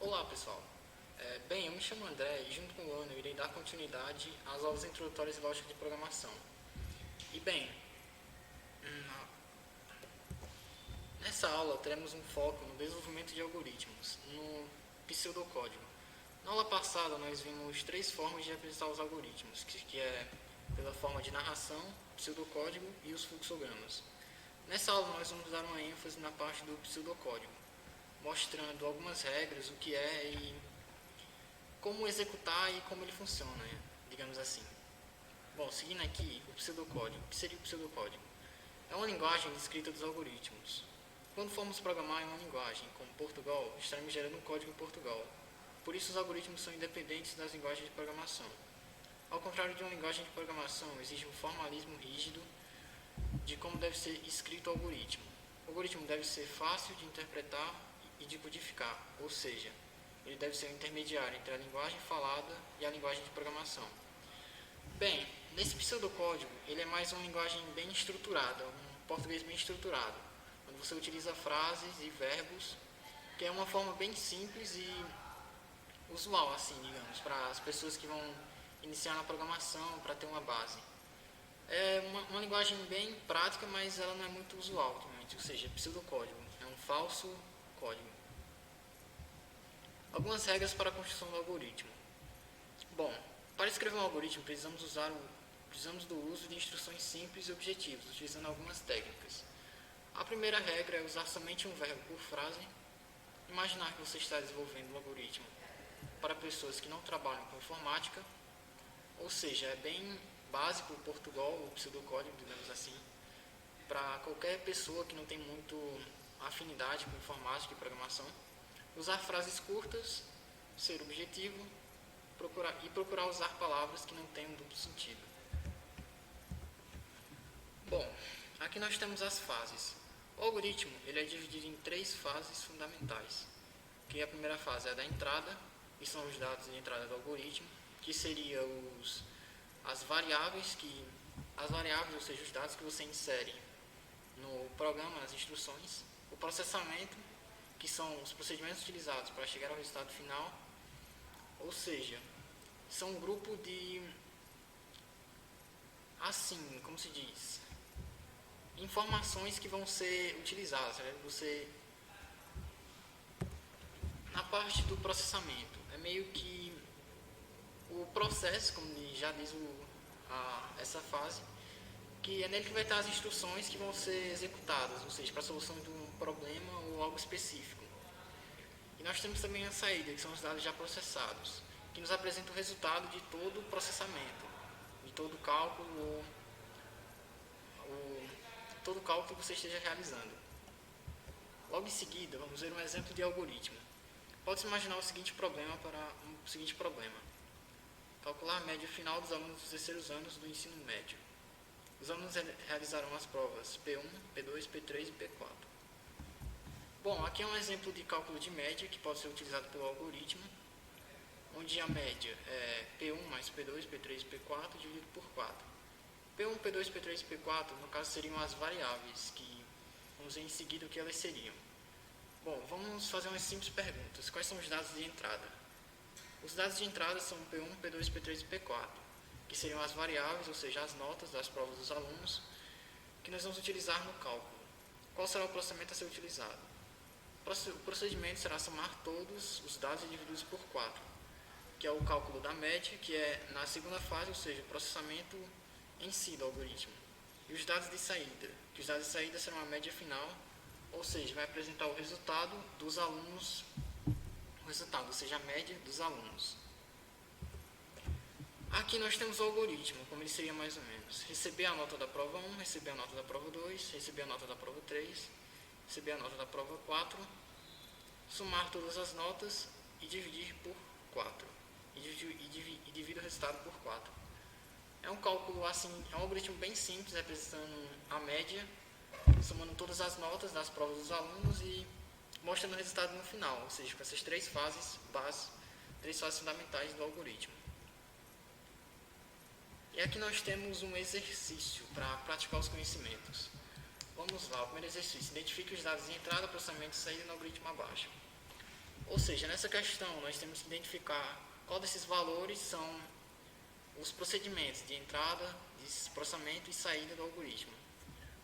Olá pessoal, bem, eu me chamo André e junto com o Ana eu irei dar continuidade às aulas introdutórias de lógica de programação. E bem, nessa aula teremos um foco no desenvolvimento de algoritmos, no pseudocódigo. Na aula passada nós vimos três formas de representar os algoritmos, que é pela forma de narração, pseudocódigo e os fluxogramas. Nessa aula nós vamos dar uma ênfase na parte do pseudocódigo, mostrando algumas regras, o que é e como executar e como ele funciona, digamos assim. Bom, seguindo aqui, o pseudocódigo. O que seria o pseudocódigo? É uma linguagem de escrita dos algoritmos. Quando formos programar em uma linguagem, como Portugal, estaremos gerando um código em Portugal. Por isso, os algoritmos são independentes das linguagens de programação. Ao contrário de uma linguagem de programação, exige um formalismo rígido de como deve ser escrito o algoritmo. O algoritmo deve ser fácil de interpretar e de codificar, ou seja, ele deve ser um intermediário entre a linguagem falada e a linguagem de programação. Bem, nesse pseudocódigo, ele é mais uma linguagem bem estruturada, um português bem estruturado, onde você utiliza frases e verbos, que é uma forma bem simples e usual, assim, digamos, para as pessoas que vão iniciar na programação, para ter uma base. É uma linguagem bem prática, mas ela não é muito usual, ultimamente, ou seja, pseudocódigo, é um falso código. Algumas regras para a construção do algoritmo. Bom, para escrever um algoritmo precisamos do uso de instruções simples e objetivos, utilizando algumas técnicas. A primeira regra é usar somente um verbo por frase. Imaginar que você está desenvolvendo um algoritmo para pessoas que não trabalham com informática, ou seja, é bem básico o Portugal, o pseudocódigo, digamos assim, para qualquer pessoa que não tem muito afinidade com informática e programação. Usar frases curtas, ser objetivo, procurar usar palavras que não tenham duplo sentido. Bom, aqui nós temos as fases. O algoritmo ele é dividido em três fases fundamentais. Que a primeira fase é a da entrada, que são os dados de entrada do algoritmo, que seria as variáveis, ou seja, os dados que você insere no programa, nas instruções. O processamento, que são os procedimentos utilizados para chegar ao resultado final, ou seja, são um grupo de, assim, como se diz, informações que vão ser utilizadas, né? Na parte do processamento, é meio que o processo, como já diz essa fase, que é nele que vai estar as instruções que vão ser executadas, ou seja, para a solução de um problema ou algo específico. E nós temos também a saída, que são os dados já processados, que nos apresentam o resultado de todo o processamento, de todo o cálculo, todo o cálculo que você esteja realizando. Logo em seguida, vamos ver um exemplo de algoritmo. Pode-se imaginar o seguinte problema calcular a média final dos alunos dos terceiros anos do ensino médio. Os alunos realizarão as provas P1, P2, P3 e P4. Bom, aqui é um exemplo de cálculo de média que pode ser utilizado pelo algoritmo, onde a média é P1 mais P2, P3 e P4 dividido por 4. P1, P2, P3 e P4, no caso, seriam as variáveis, que vamos ver em seguida o que elas seriam. Bom, vamos fazer umas simples perguntas. Quais são os dados de entrada? Os dados de entrada são P1, P2, P3 e P4, que seriam as variáveis, ou seja, as notas das provas dos alunos, que nós vamos utilizar no cálculo. Qual será o processamento a ser utilizado? O procedimento será somar todos os dados e divididos por 4, que é o cálculo da média, que é na segunda fase, ou seja, o processamento em si do algoritmo. E os dados de saída, que os dados de saída serão a média final, ou seja, vai apresentar o resultado dos alunos, ou seja, a média dos alunos. Aqui nós temos o algoritmo, como ele seria mais ou menos. Receber a nota da prova 1, receber a nota da prova 2, receber a nota da prova 3, receber a nota da prova 4, somar todas as notas e dividir por 4. E dividir o resultado por 4. É um cálculo assim, é um algoritmo bem simples, representando a média, somando todas as notas das provas dos alunos e mostrando o resultado no final, ou seja, com essas três fases fundamentais do algoritmo. E aqui nós temos um exercício para praticar os conhecimentos. Vamos lá, o primeiro exercício. Identifique os dados de entrada, processamento e saída no algoritmo abaixo. Ou seja, nessa questão nós temos que identificar qual desses valores são os procedimentos de entrada, de processamento e saída do algoritmo.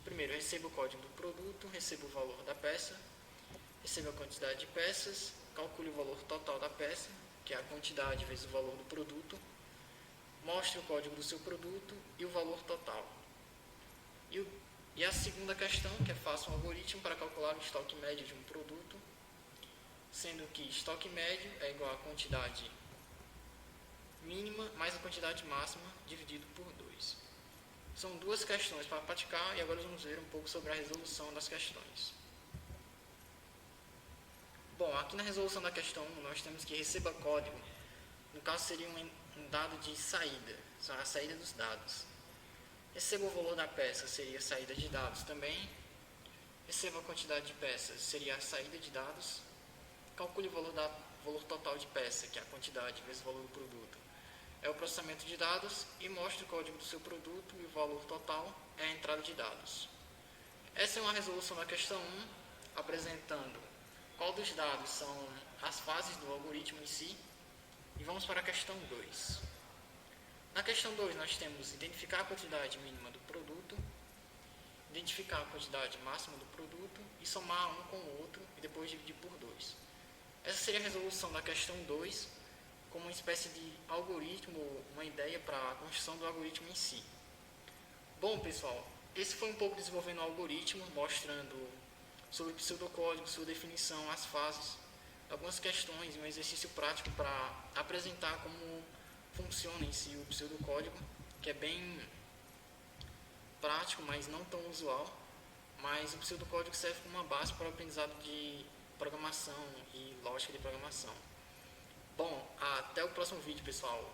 Primeiro, eu recebo o código do produto, recebo o valor da peça, recebo a quantidade de peças, calcule o valor total da peça, que é a quantidade vezes o valor do produto, mostre o código do seu produto e o valor total. E a segunda questão, que é faça um algoritmo para calcular o estoque médio de um produto, sendo que estoque médio é igual à quantidade mínima mais a quantidade máxima dividido por 2. São duas questões para praticar e agora vamos ver um pouco sobre a resolução das questões. Bom, aqui na resolução da questão 1 nós temos que receba código. No caso seria um dado de saída, a saída dos dados. Receba o valor da peça, seria a saída de dados também. Receba a quantidade de peças, seria a saída de dados. Calcule o valor total de peça, que é a quantidade vezes o valor do produto. É o processamento de dados e mostre o código do seu produto e o valor total é a entrada de dados. Essa é uma resolução da questão 1, apresentando qual dos dados são as fases do algoritmo em si. E vamos para a questão 2. Na questão 2 nós temos identificar a quantidade mínima do produto, identificar a quantidade máxima do produto e somar um com o outro e depois dividir por 2. Essa seria a resolução da questão 2, como uma espécie de algoritmo, uma ideia para a construção do algoritmo em si. Bom, pessoal, esse foi um pouco desenvolvendo o algoritmo, mostrando sobre o pseudocódigo, sua definição, as fases, algumas questões e um exercício prático para apresentar como funciona em si o pseudocódigo, que é bem prático, mas não tão usual. Mas o pseudocódigo serve como uma base para o aprendizado de programação e lógica de programação. Bom, até o próximo vídeo, pessoal.